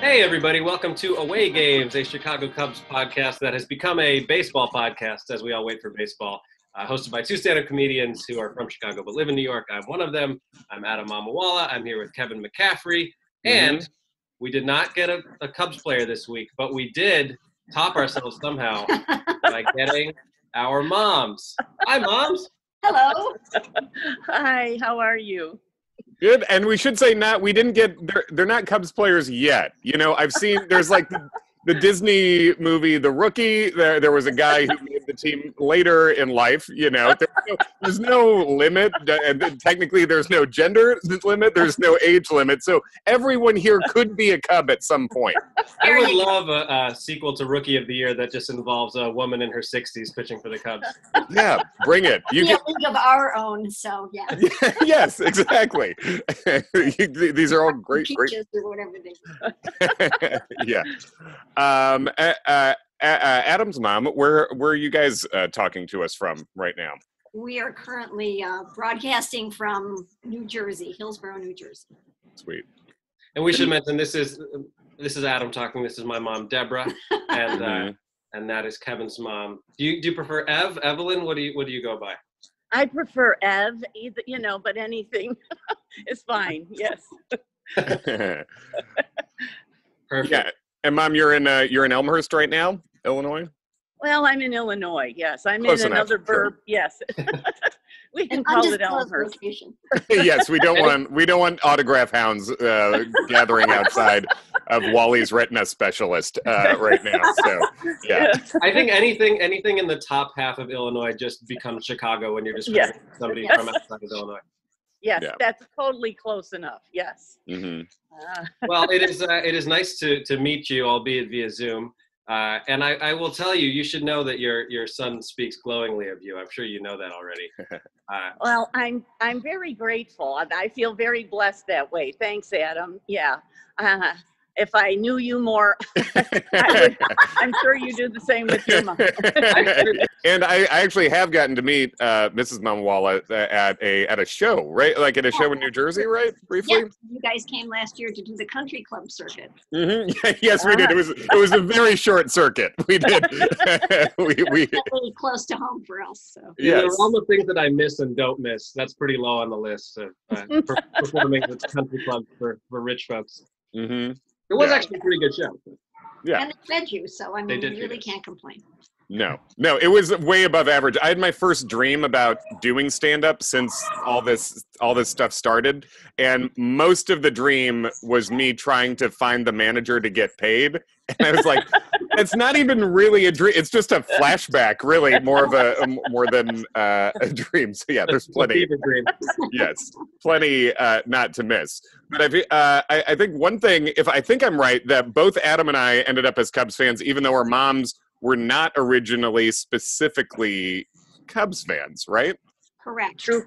Hey, everybody. Welcome to Away Games, a Chicago Cubs podcast that has become a baseball podcast as we all wait for baseball. Hosted by two stand-up comedians who are from Chicago but live in New York. I'm one of them. I'm Deb Mamawala. I'm here with Kevin McCaffrey. And we did not get a Cubs player this week, but we did top ourselves somehow by getting our moms. Hi, moms. Hello. Hi, how are you? Good, and we should say we didn't get, they're not Cubs players yet. You know, I've seen, there's like the Disney movie, The Rookie, there was a guy who made the team later in life, you know. There's no limit, and technically there's no gender limit, there's no age limit, so everyone here could be a Cub at some point. I would love a sequel to Rookie of the Year that just involves a woman in her 60s pitching for the Cubs. Yeah, bring it. You get a league of our own, so yeah. Yes, exactly. These are all great. Or whatever they Yeah. Adam's mom, where are you guys talking to us from right now? We are currently broadcasting from New Jersey, Hillsborough, New Jersey. Sweet. And we should mention this is Adam talking. This is my mom, Deborah, and and that is Kevin's mom. Do you prefer Evelyn? What do you go by? I prefer Ev, either, but anything is fine. Yes. Perfect. Yeah. And Mom, you're in Elmhurst right now, Illinois? Well, I'm in Illinois. Yes, I'm Close in enough, another sure. burb. Yes. We can call it Elmhurst. Yes, we don't want autograph hounds gathering outside of Wally's retina specialist right now. So yeah, I think anything in the top half of Illinois just becomes Chicago when you're describing somebody from outside of Illinois. Yes, Yeah. That's totally close enough. Yes. Mm-hmm. Well, it is nice to meet you, albeit via Zoom. And I will tell you, you should know that your son speaks glowingly of you. I'm sure you know that already. Well, I'm very grateful. I feel very blessed that way. Thanks, Adam. Yeah. If I knew you more, I'm sure you do the same with your mom. And I actually have gotten to meet Mrs. Mamawala at a show, right? Like at a show in New Jersey, right? Briefly. Yeah, you guys came last year to do the country club circuit. Mm-hmm. Yes, we did. It was a very short circuit. We did. we really close to home for us. So yeah, there are all the things that I miss and don't miss. That's pretty low on the list of performing at the country club for rich folks. Mm-hmm. It was actually a pretty good show. Yeah. And they fed you, so I mean, you really can't complain. No, it was way above average. I had my first dream about doing stand-up since all this stuff started, and most of the dream was me trying to find the manager to get paid. And I was like, it's not even really a dream; it's just a flashback, really, more than a dream. So yeah, there's plenty. Yes, plenty not to miss. But I think one thing, if I think I'm right, that both Adam and I ended up as Cubs fans, even though our moms were not originally specifically Cubs fans, right? Correct. True.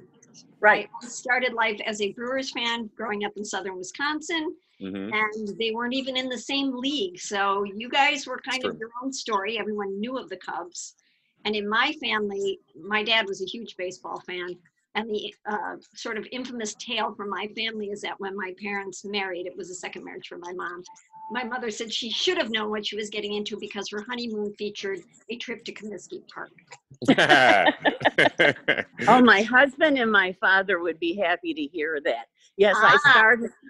Right. I started life as a Brewers fan growing up in southern Wisconsin, and they weren't even in the same league. So you guys were kind of your own story. Everyone knew of the Cubs. And in my family, my dad was a huge baseball fan. And the sort of infamous tale from my family is that when my parents married, it was a second marriage for my mom. My mother said she should have known what she was getting into because her honeymoon featured a trip to Comiskey Park. Oh, my husband and my father would be happy to hear that. Yes,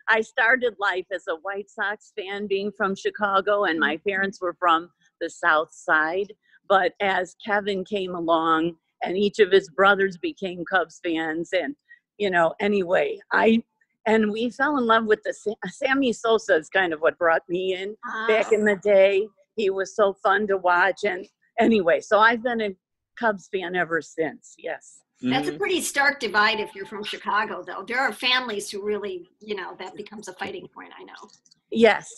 I started life as a White Sox fan, being from Chicago, and my parents were from the South Side. But as Kevin came along, and each of his brothers became Cubs fans, and anyway, and we fell in love with Sammy Sosa is kind of what brought me in back in the day. He was so fun to watch. And anyway, so I've been a Cubs fan ever since. Yes. That's a pretty stark divide if you're from Chicago, though. There are families who really, that becomes a fighting point, I know. Yes.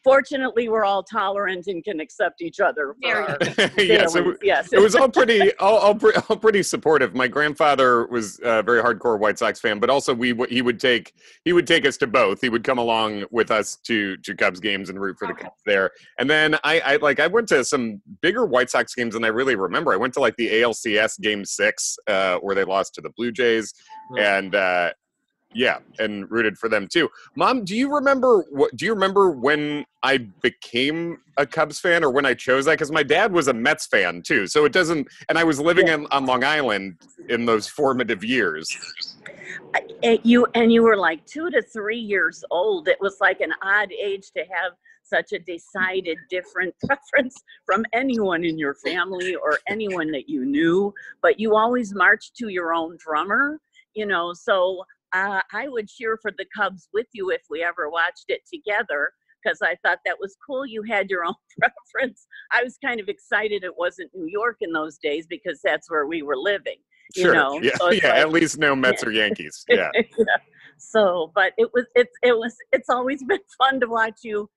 Fortunately, we're all tolerant and can accept each other. Yes, it was all pretty supportive. My grandfather was a very hardcore White Sox fan, but also he would take us to both. He would come along with us to Cubs games and root for the Cubs there. And then I went to some bigger White Sox games than I really remember. I went to like the ALCS Game 6 where they lost to the Blue Jays, and Yeah, and rooted for them too. Mom, do you remember when I became a Cubs fan or when I chose that? Because my dad was a Mets fan too, so it doesn't. And I was living on Long Island in those formative years. You were like 2 to 3 years old. It was like an odd age to have such a decided different preference from anyone in your family or anyone that you knew. But you always marched to your own drummer, so. I would cheer for the Cubs with you if we ever watched it together, because I thought that was cool. You had your own preference. I was kind of excited it wasn't New York in those days because that's where we were living. Sure. Yeah. So yeah. At least no Mets or Yankees. Yeah. Yeah. So, but it's always been fun to watch you,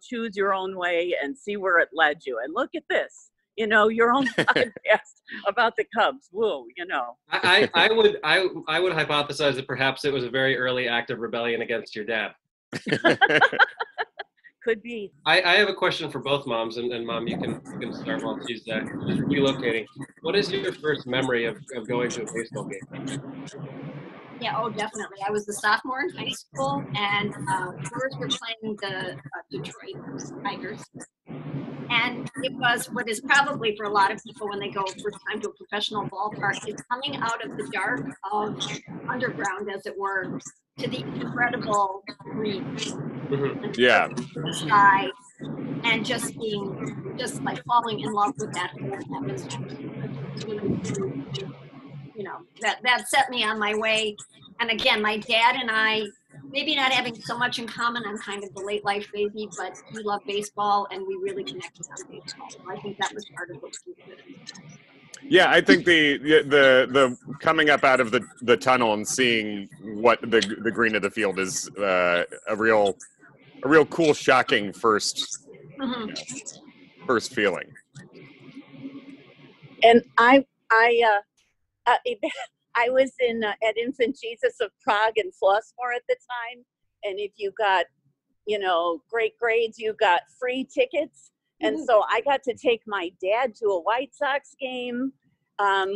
choose your own way and see where it led you. And look at this. Your own podcast about the Cubs. Whoa, I would hypothesize that perhaps it was a very early act of rebellion against your dad. Could be. I have a question for both moms, and Mom, you can start while she's relocating. What is your first memory of going to a baseball game? Yeah, oh, definitely. I was a sophomore in high school, and Brewers were playing the Detroit Tigers. And it was what is probably for a lot of people when they go first time to a professional ballpark, it's coming out of the dark of underground, as it were, to the incredible green. Mm-hmm. Yeah. Sky, and just like falling in love with that whole atmosphere. That set me on my way. And again, my dad and I, maybe not having so much in common, I'm kind of the late life baby, but we love baseball and we really connected on baseball. So I think that was part of what we did. Yeah, I think the coming up out of the tunnel and seeing what the green of the field is a real cool, shocking first feeling. And I was at Infant Jesus of Prague and Flossmoor at the time, and if you got great grades, you got free tickets. And so I got to take my dad to a White Sox game,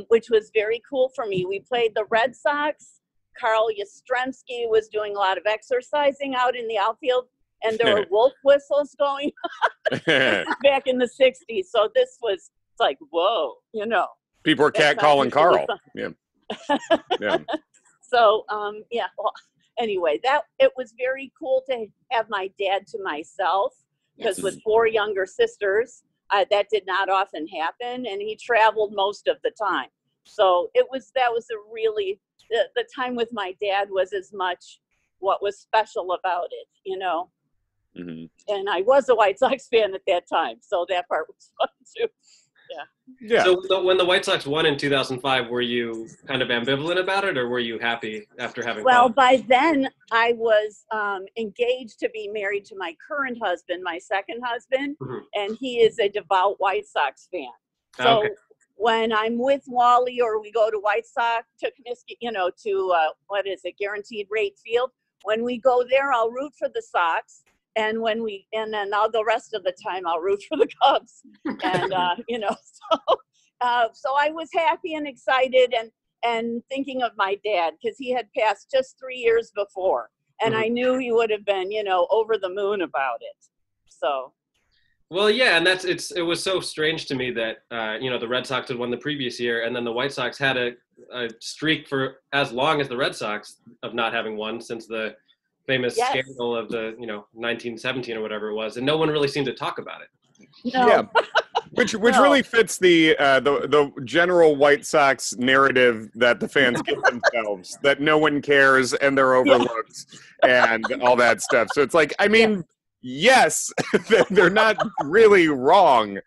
which was very cool for me. We played the Red Sox. Carl Yastrzemski was doing a lot of exercising out in the outfield, and there were wolf whistles going on. This was back in the 60s. So it's like, whoa, People were catcalling Carl. Yeah. Yeah. So, well, anyway, it was very cool to have my dad to myself, because with 4 younger sisters, that did not often happen, and he traveled most of the time. So that was a really, the time with my dad was as much what was special about it, Mm-hmm. And I was a White Sox fan at that time, so that part was fun too. Yeah. So when the White Sox won in 2005, were you kind of ambivalent about it, or were you happy after having Well, fun? by then I was engaged to be married to my current husband, my second husband, and he is a devout White Sox fan. So when I'm with Wally or we go to White Sox, to what is it, Guaranteed Rate Field, when we go there, I'll root for the Sox. And then all the rest of the time I'll root for the Cubs. And, so I was happy and excited and thinking of my dad, because he had passed just 3 years before. And I knew he would have been, over the moon about it. So. Well, yeah, and it was so strange to me that, the Red Sox had won the previous year, and then the White Sox had a streak for as long as the Red Sox of not having won since the famous scandal of the 1917 or whatever it was, and no one really seemed to talk about it. No. Yeah, which really fits the general White Sox narrative that the fans give themselves, that no one cares and they're overlooked and all that stuff. So it's like, I mean, yes, they're not really wrong,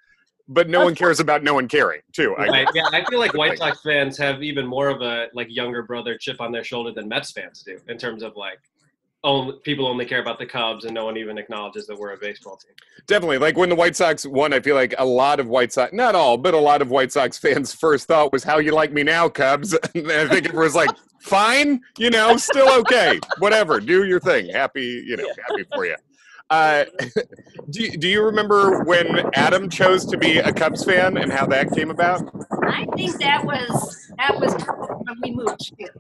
but no one cares about no one caring too. Right. Yeah, I feel like White Sox fans have even more of a younger brother chip on their shoulder than Mets fans do, in terms of people only care about the Cubs and no one even acknowledges that we're a baseball team. Definitely. Like when the White Sox won, I feel like a lot of White Sox, not all, but a lot of White Sox fans' first thought was, how you like me now, Cubs? And I think it was like, fine, still okay. Whatever. Do your thing. Happy for you. Do you remember when Adam chose to be a Cubs fan and how that came about? I think that was when we moved here.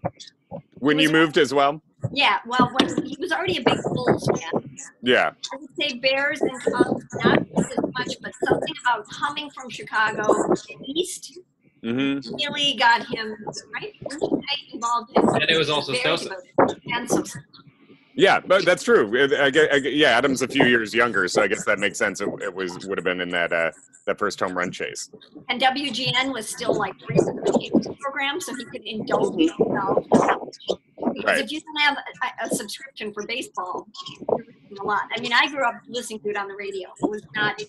When you moved as well? Yeah, well, when he was already a big Bulls fan. Yeah. I would say Bears and Cubs, not as much, but something about coming from Chicago East really got him, right? Involved in And it was also Sosa. And Sosa. Yeah, but that's true. Yeah, Adam's a few years younger, so I guess that makes sense. It would have been in that first home run chase. And WGN was still like recently a program, so he could indulge himself. Because if you didn't have a subscription for baseball, you're missing a lot. I mean, I grew up listening to it on the radio. It was not,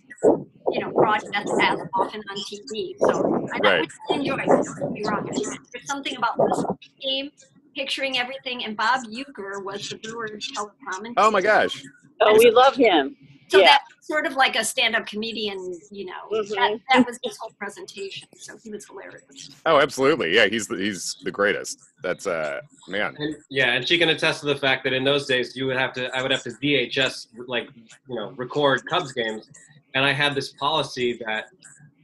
broadcast as often on TV. So I really enjoyed it. Don't get me wrong. There's something about this game, picturing everything. And Bob Uecker was the Brewers color commentator. Oh my gosh. Oh, we love him. So that's sort of like a stand-up comedian, that was his whole presentation. So he was hilarious. Oh, absolutely. Yeah, he's the greatest. That's man. And she can attest to the fact that in those days I would have to VHS record Cubs games, and I had this policy that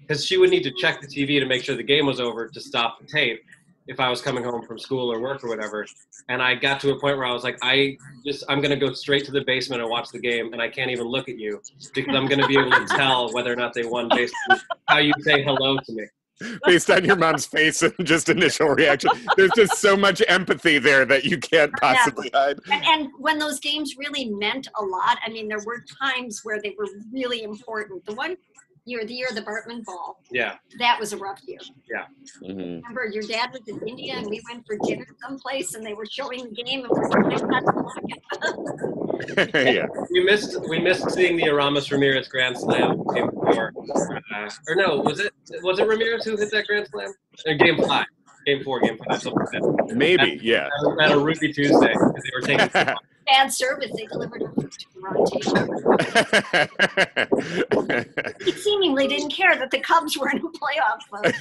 because she would need to check the TV to make sure the game was over to stop the tape if I was coming home from school or work or whatever. And I got to a point where I was like, I'm going to go straight to the basement and watch the game, and I can't even look at you because I'm going to be able to tell whether or not they won based on how you say hello to me. Based on your mom's face and just initial reaction. There's just so much empathy there that you can't possibly hide. And when those games really meant a lot, I mean, there were times where they were really important. The year of the Bartman Ball. Yeah. That was a rough year. Yeah. Remember, your dad was in India and we went for dinner someplace and they were showing the game and we're trying not to look at it. Yeah. We missed seeing the Aramis Ramirez Grand Slam game 4. Or no, was it Ramirez who hit that Grand Slam? Or game 5. Game 4, game 5, something like that. Maybe, At a Ruby Tuesday, because they were taking bad service. They delivered it to the wrong table. He seemingly didn't care that the Cubs were in a playoff mode.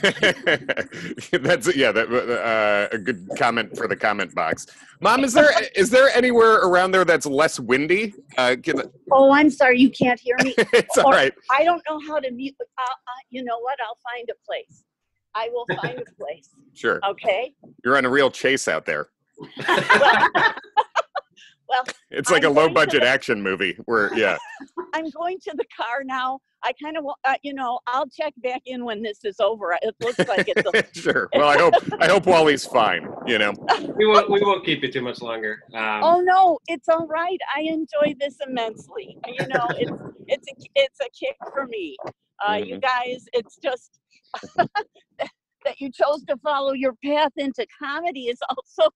That's a good comment for the comment box. Mom, is there anywhere around there that's less windy? Oh, I'm sorry, you can't hear me. It's all right. I don't know how to mute. You know what? I'll find a place. I will find a place. Sure. Okay. You're on a real chase out there. Well, it's like a low-budget action movie where, I'm going to the car now. I kind of, I'll check back in when this is over. It looks like it's sure. Well, I hope Wally's fine. We won't keep you too much longer. Oh no, it's all right. I enjoy this immensely. It's a kick for me. You guys, it's just that you chose to follow your path into comedy is also,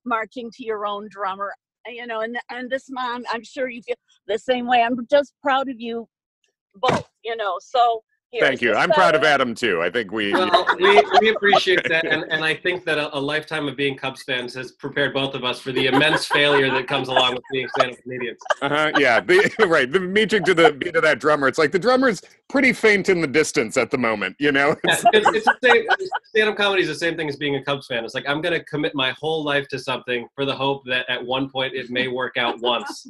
marching to your own drummer. And this mom, I'm sure you feel the same way. I'm just proud of you both, so. Thank you. I'm proud of Adam too. I think we appreciate that, and I think that a lifetime of being Cubs fans has prepared both of us for the immense failure that comes along with being stand-up comedians. Yeah, the meeting to the beat of that drummer. It's like the drummer's pretty faint in the distance at the moment. It's the same. Stand-up comedy is the same thing as being a Cubs fan. It's like I'm going to commit my whole life to something for the hope that at one point it may work out once.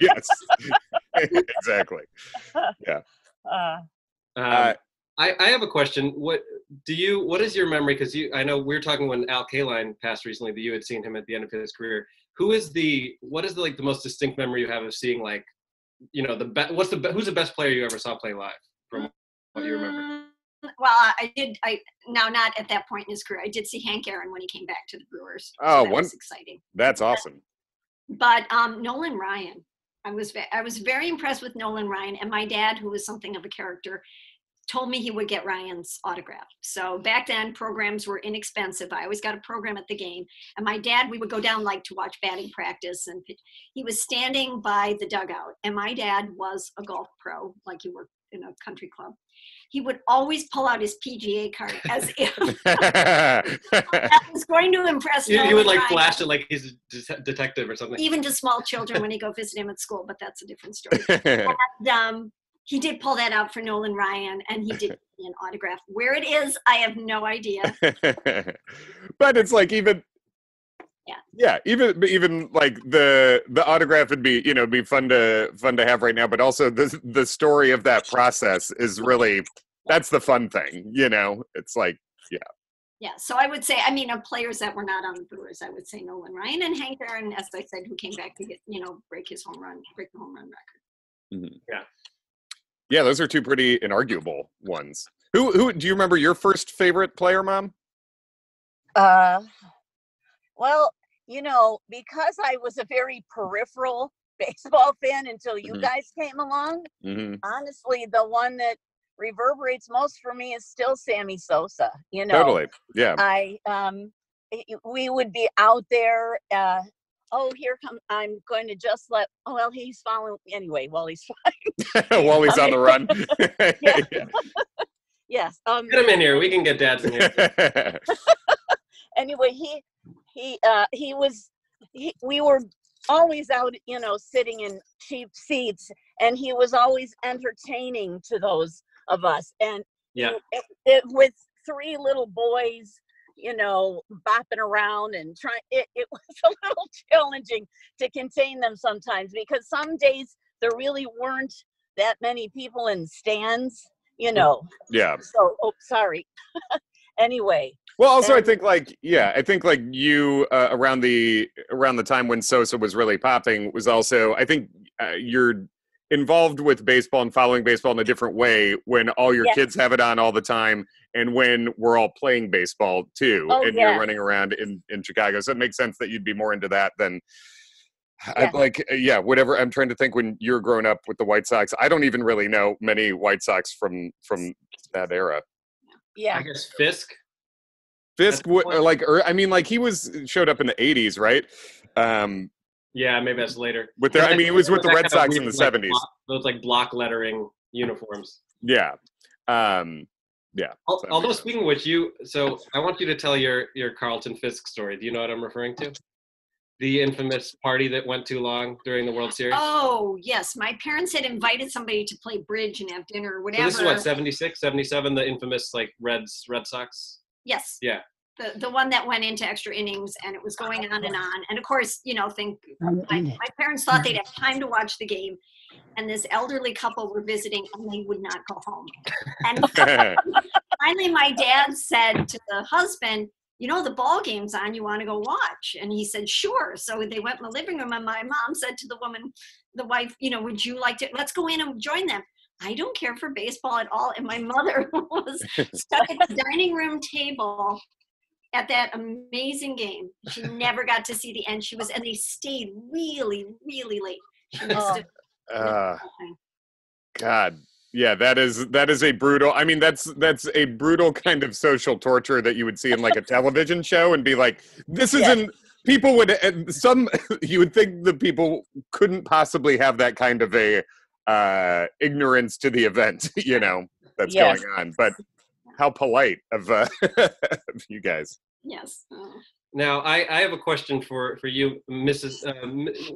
Yes, exactly. Yeah. I have a question. What is your memory? Because I know we were talking when Al Kaline passed recently that you had seen him at the end of his career. What is the most distinct memory you have of seeing who's the best player you ever saw play live from what you remember? Well, I did. Not at that point in his career. I did see Hank Aaron when he came back to the Brewers. Oh, that was exciting. That's awesome. But Nolan Ryan. I was very impressed with Nolan Ryan, and my dad, who was something of a character, told me he would get Ryan's autograph. So back then, programs were inexpensive. I always got a program at the game. And my dad, we would go down to watch batting practice, and he was standing by the dugout. And my dad was a golf pro, like he worked in a country club. He would always pull out his PGA card as if that was going to impress him. He would flash it like he's a detective or something. Even to small children when he go visit him at school, but that's a different story. And, he did pull that out for Nolan Ryan, and he did an autograph. Where it is, I have no idea. But it's like even like the autograph would be be fun to have right now, but also the story of that process is really that's the fun thing. It's like Yeah, so I would say, I mean, of players that were not on the Brewers, I would say Nolan Ryan and Hank Aaron, as I said, who came back to get, break the home run record. Yeah. Yeah, those are two pretty inarguable ones. Who do you remember your first favorite player, Mom? Well, because I was a very peripheral baseball fan until you guys came along, honestly, the one that reverberates most for me is still Sammy Sosa. Totally. Yeah. We would be out there. Here come. I'm going to just let. Oh, well, he's following anyway. Well, he's fine. While he's on the run. Yeah. Yes. Get him in here. We can get Dads in here. Anyway, we were always out, sitting in cheap seats, and he was always entertaining to those of us. And with three little boys, bopping around and trying, it was a little challenging to contain them sometimes, because some days there really weren't that many people in stands, Yeah. So, sorry. Anyway. Well, also, I think you around the time when Sosa was really popping was also, I think you're involved with baseball and following baseball in a different way when all your kids have it on all the time, and when we're all playing baseball too, you're running around in Chicago. So it makes sense that you'd be more into that than whatever. I'm trying to think when you're growing up with the White Sox. I don't even really know many White Sox from that era. Yeah. I guess Fisk. Fisk, he showed up in the 80s, right? Yeah, maybe that's later. He was with the Red Sox in the 70s. Those block lettering uniforms. Yeah. Although speaking of which, so I want you to tell your Carlton Fisk story. Do you know what I'm referring to? The infamous party that went too long during the World Series? Oh, yes. My parents had invited somebody to play bridge and have dinner or whatever. So this is 76, 77, the infamous Red Sox? Yes. Yeah. The one that went into extra innings, and it was going on. And of course, my parents thought they'd have time to watch the game, and this elderly couple were visiting, and they would not go home. And finally, my dad said to the husband, the ball game's on, you want to go watch? And he said, sure. So they went in the living room, and my mom said to the wife, would you like to, let's go in and join them. I don't care for baseball at all. And my mother was stuck at the dining room table at that amazing game. She never got to see the end. And they stayed really, really late. She missed it. God. Yeah, that is a brutal, that's a brutal kind of social torture that you would see in a television show and be like, this isn't, people would, you would think the people couldn't possibly have that kind of a ignorance to the event, that's going on. But how polite of you guys. Yes. Now, I have a question for you, Mrs.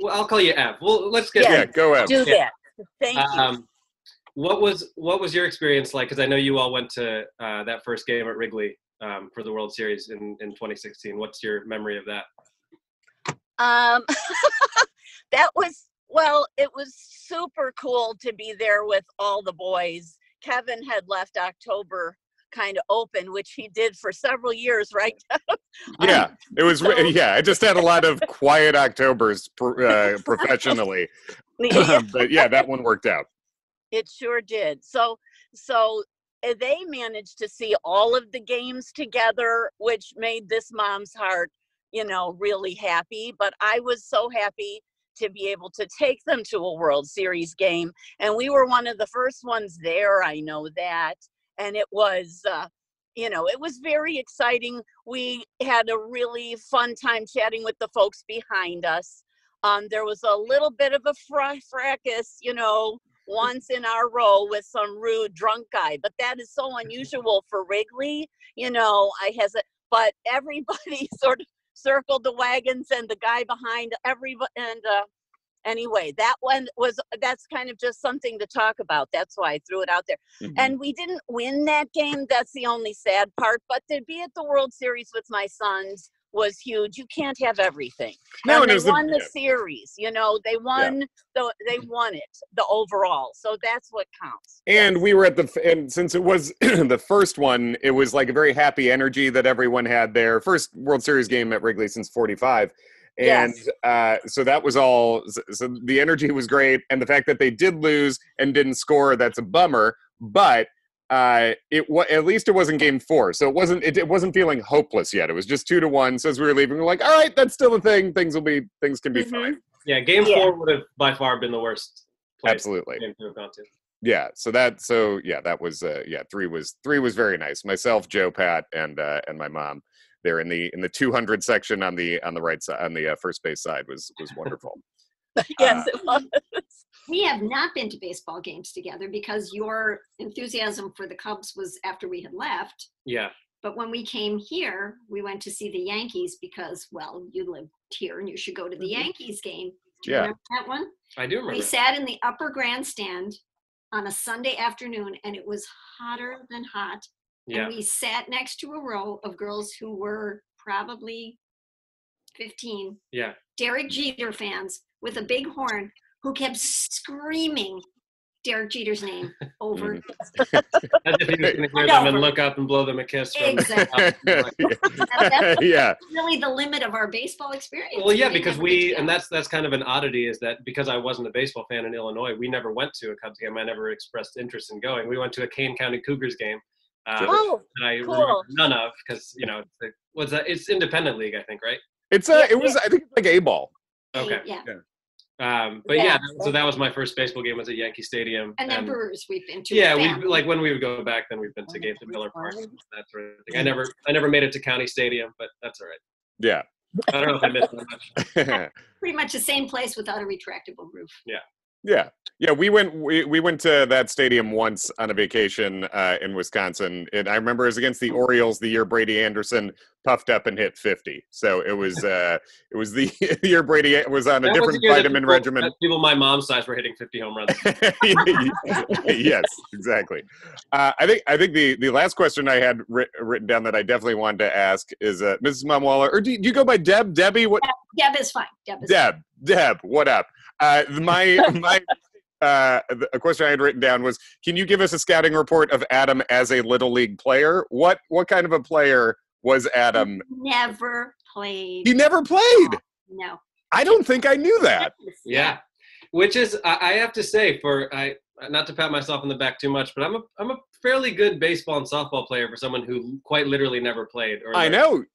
I'll call you Ev. Well, let's get... Yeah, go Ev. Do that. Thank you. What was your experience like? Because I know you all went to that first game at Wrigley for the World Series in 2016. What's your memory of that? It was super cool to be there with all the boys. Kevin had left October kind of open, which he did for several years, right? Yeah, it was. I just had a lot of quiet Octobers professionally, but that one worked out. It sure did. So they managed to see all of the games together, which made this mom's heart, really happy. But I was so happy to be able to take them to a World Series game. And we were one of the first ones there. I know that. And it was, it was very exciting. We had a really fun time chatting with the folks behind us. There was a little bit of a fracas, once in our row with some rude drunk guy, but that is so unusual for Wrigley. But everybody sort of circled the wagons and the guy behind everybody. And anyway, that's kind of just something to talk about. That's why I threw it out there. Mm-hmm. And we didn't win that game. That's the only sad part. But to be at the World Series with my sons was huge. You can't have everything. No, and and they won the series. You know, they won they won it, the overall. So that's what counts. And we were at and since it was the first one, it was like a very happy energy that everyone had there. First World Series game at Wrigley since '45. And so that was all. So the energy was great, and the fact that they did lose and didn't score, that's a bummer. But at least it wasn't game 4, so it wasn't feeling hopeless yet. It was just 2-1. So as we were leaving, we were like, all right, that's still a thing. Things can be fine. Yeah, game 4 would have by far been the worst place Absolutely. game to have gone to. Yeah, that was 3 was very nice. Myself, Joe, Pat, and my mom. There in the 200 section on the right side, on the first base side was wonderful. Yes, it was. We have not been to baseball games together because your enthusiasm for the Cubs was after we had left. Yeah. But when we came here, we went to see the Yankees because, well, you lived here and you should go to the Yankees game. Do you remember that one? I do remember. We sat in the upper grandstand on a Sunday afternoon and it was hotter than hot. Yeah. And we sat next to a row of girls who were probably 15. Yeah. Derek Jeter fans with a big horn who kept screaming Derek Jeter's name over. As if he was going to hear them and look up and blow them a kiss. Exactly. That's really the limit of our baseball experience. Well, yeah, because that's kind of an oddity, is that because I wasn't a baseball fan in Illinois, we never went to a Cubs game. I never expressed interest in going. We went to a Kane County Cougars game. And I remember none of, because it's independent league, I think, right? I think it's like A-ball. Okay. Yeah. So that was my first baseball game, was at Yankee Stadium. And then Brewers we've been to. Yeah, when we would go back, then we've been to games at Miller Park, that sort of thing. I never made it to County Stadium, but that's all right. Yeah. I don't know if I missed that much. Pretty much the same place without a retractable roof. Yeah. We went to that stadium once on a vacation in Wisconsin, and I remember it was against the Orioles the year Brady Anderson puffed up and hit 50. So it was the year Brady was on a different vitamin regimen. People my mom's size were hitting 50 home runs. Yes, exactly. I think the last question I had written down that I definitely wanted to ask is Mrs. Mamawala, or do you go by Deb? Debbie? What? Deb is fine. Deb, what up? A question I had written down was, can you give us a scouting report of Adam as a Little League player? What kind of a player was Adam? Never played. He never played? No. I don't think I knew that. Yeah. Which is, I have to say, not to pat myself on the back too much, but I'm a fairly good baseball and softball player for someone who quite literally never played. I know.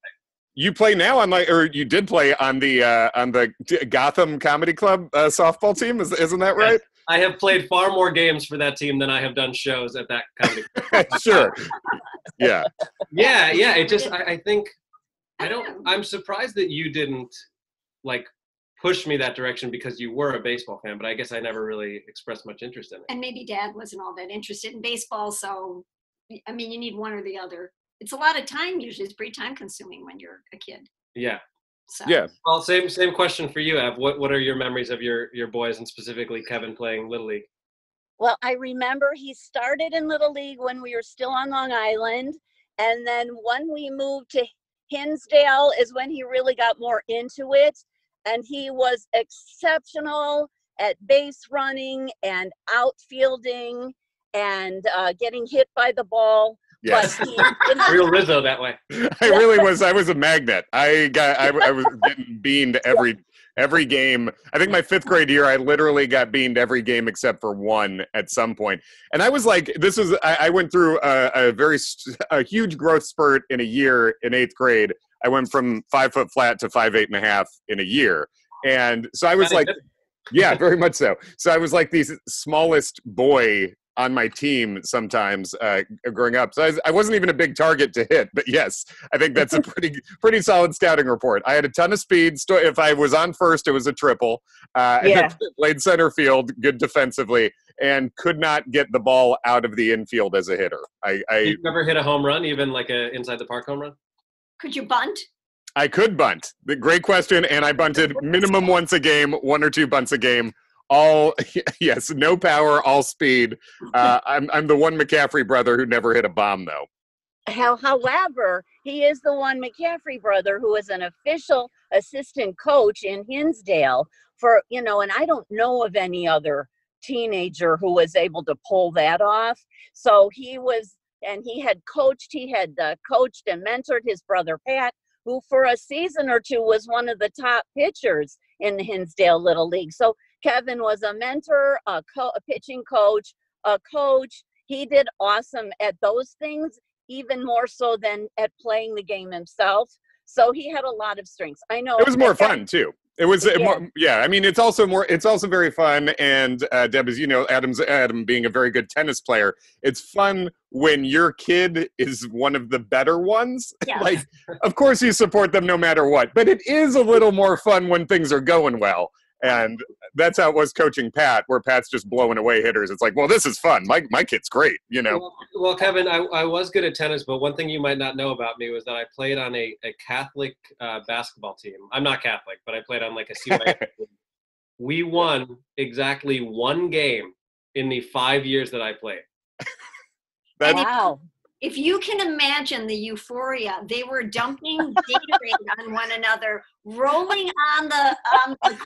You play now or you did play on the Gotham Comedy Club softball team, isn't that right? Yes. I have played far more games for that team than I have done shows at that comedy club. Sure. Yeah. Yeah. It just, I think, I'm surprised that you didn't push me that direction because you were a baseball fan, but I guess I never really expressed much interest in it. And maybe Dad wasn't all that interested in baseball, so, I mean, you need one or the other. It's a lot of time usually. It's pretty time consuming when you're a kid. Yeah. So. Yeah. Well, same question for you, Ev. What are your memories of your boys, and specifically Kevin, playing Little League? Well, I remember he started in Little League when we were still on Long Island. And then when we moved to Hinsdale is when he really got more into it. And he was exceptional at base running and outfielding and getting hit by the ball. Yes. Real Rizzo that way. I really was. I was a magnet. I was getting beamed every game. I think my 5th grade year, I literally got beamed every game except for one at some point. And I was like, I went through a huge growth spurt in a year in 8th grade. I went from 5 foot flat to 5'8.5" in a year. And so I was like, yeah, very much so. So I was like the smallest boy on my team sometimes growing up. So I wasn't even a big target to hit, but yes, I think that's a pretty solid scouting report. I had a ton of speed. If I was on first, it was a triple. Played center field, good defensively, and could not get the ball out of the infield as a hitter. You ever hit a home run, even like a inside the park home run? Could you bunt? I could bunt. Great question, and I bunted minimum once a game, 1 or 2 bunts a game. Yes, no power, all speed. I'm the one McCaffrey brother who never hit a bomb, though. However, he is the one McCaffrey brother who is an official assistant coach in Hinsdale for, and I don't know of any other teenager who was able to pull that off. So he had coached and mentored his brother Pat, who for a season or two was one of the top pitchers in the Hinsdale Little League. So Kevin was a mentor, a pitching coach, a coach. He did awesome at those things, even more so than at playing the game himself. So he had a lot of strengths. I know it was more fun too. It was yeah. I mean, it's also very fun. And Deb, as you know, Adam being a very good tennis player, it's fun when your kid is one of the better ones. Yes. Like, of course, you support them no matter what. But it is a little more fun when things are going well. And that's how it was coaching Pat, where Pat's just blowing away hitters. It's like, well, this is fun. My kid's great, Well, Kevin, I was good at tennis, but one thing you might not know about me was that I played on a Catholic basketball team. I'm not Catholic, but I played on like a CYA team. We won exactly one game in the 5 years that I played. Wow. If you can imagine the euphoria, they were dumping Gatorade on one another, rolling on the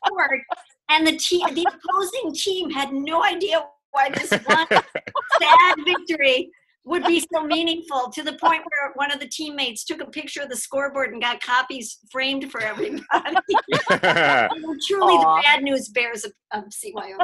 court, and the opposing team had no idea why this one sad victory would be so meaningful, to the point where one of the teammates took a picture of the scoreboard and got copies framed for everybody. They were truly the bad news bears of CYO.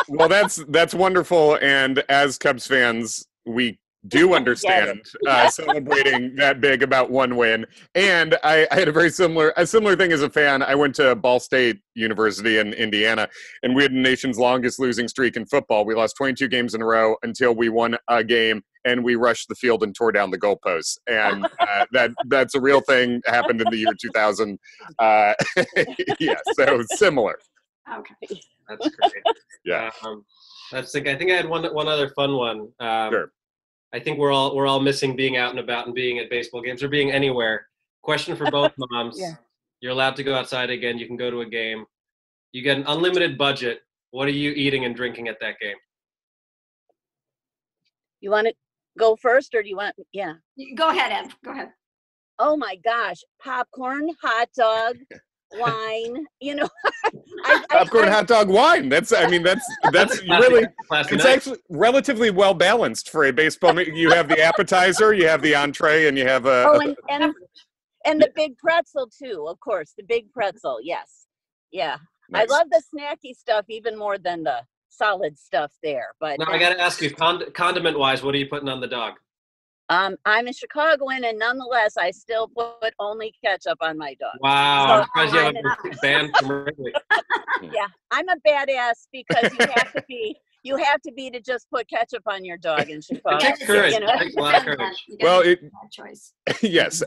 Well, that's wonderful, and as Cubs fans, we do understand celebrating that big about one win. And I had a similar thing as a fan. I went to Ball State University in Indiana, and we had the nation's longest losing streak in football. We lost 22 games in a row until we won a game, and we rushed the field and tore down the goalposts. And that's a real thing, happened in the year 2000. Yeah, so similar. Okay. That's great. Yeah. I think I had one other fun one. Sure. I think we're all missing being out and about and being at baseball games or being anywhere. Question for both moms. Yeah. You're allowed to go outside again. You can go to a game. You get an unlimited budget. What are you eating and drinking at that game? You want to go first, or do you want? Yeah. Go ahead, Ed. Go ahead. Oh my gosh. Popcorn, hot dog, wine, Popcorn, hot dog, wine. That's really, it's actually relatively well balanced for a baseball. You have the appetizer, you have the entree, and you have and the big pretzel too, of course. The big pretzel, yes, yeah. Nice. I love the snacky stuff even more than the solid stuff there. But now I got to ask you, condiment wise, what are you putting on the dog? I'm a Chicagoan, and nonetheless, I still put only ketchup on my dog. Wow, I'm surprised you have a band from Wrigley. Yeah, I'm a badass because you have to be to just put ketchup on your dog in Chicago. It takes courage. It takes a lot of courage. Well, choice. Yes,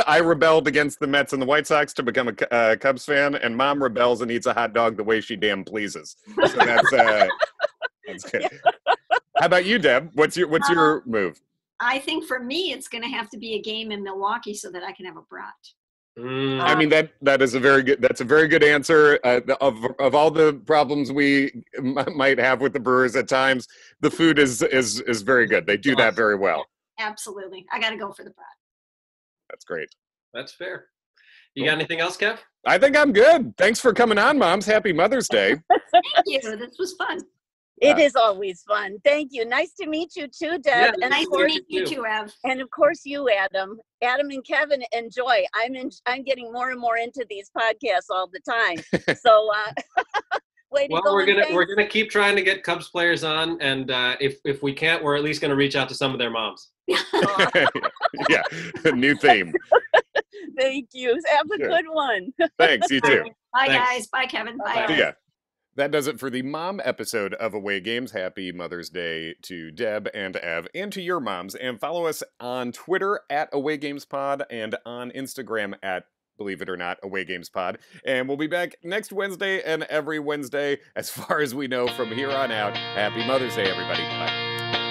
I rebelled against the Mets and the White Sox to become a Cubs fan, and Mom rebels and eats a hot dog the way she damn pleases. So that's good. How about you, Deb? What's your move? I think for me, it's going to have to be a game in Milwaukee so that I can have a brat. I mean, that's a very good answer. Of all the problems we might have with the Brewers at times, the food is very good. They do that very well. Absolutely. I got to go for the brat. That's great. That's fair. You got anything else, Kev? I think I'm good. Thanks for coming on, Moms. Happy Mother's Day. Thank you. This was fun. It is always fun. Thank you. Nice to meet you too, Deb. Yeah, and nice to meet you too, Ev. And of course you, Adam. Adam and Kevin, enjoy. I'm getting more and more into these podcasts all the time. So we're gonna keep trying to get Cubs players on, and if we can't, we're at least gonna reach out to some of their moms. Yeah, new theme. Thank you. Have a good one. Thanks. You too. Bye, guys. Bye, Kevin. Bye. See ya. That does it for the mom episode of Away Games. Happy Mother's Day to Deb and Ev and to your moms. And follow us on Twitter at Away Games Pod and on Instagram at, believe it or not, Away Games Pod. And we'll be back next Wednesday and every Wednesday, as far as we know from here on out. Happy Mother's Day, everybody. Bye.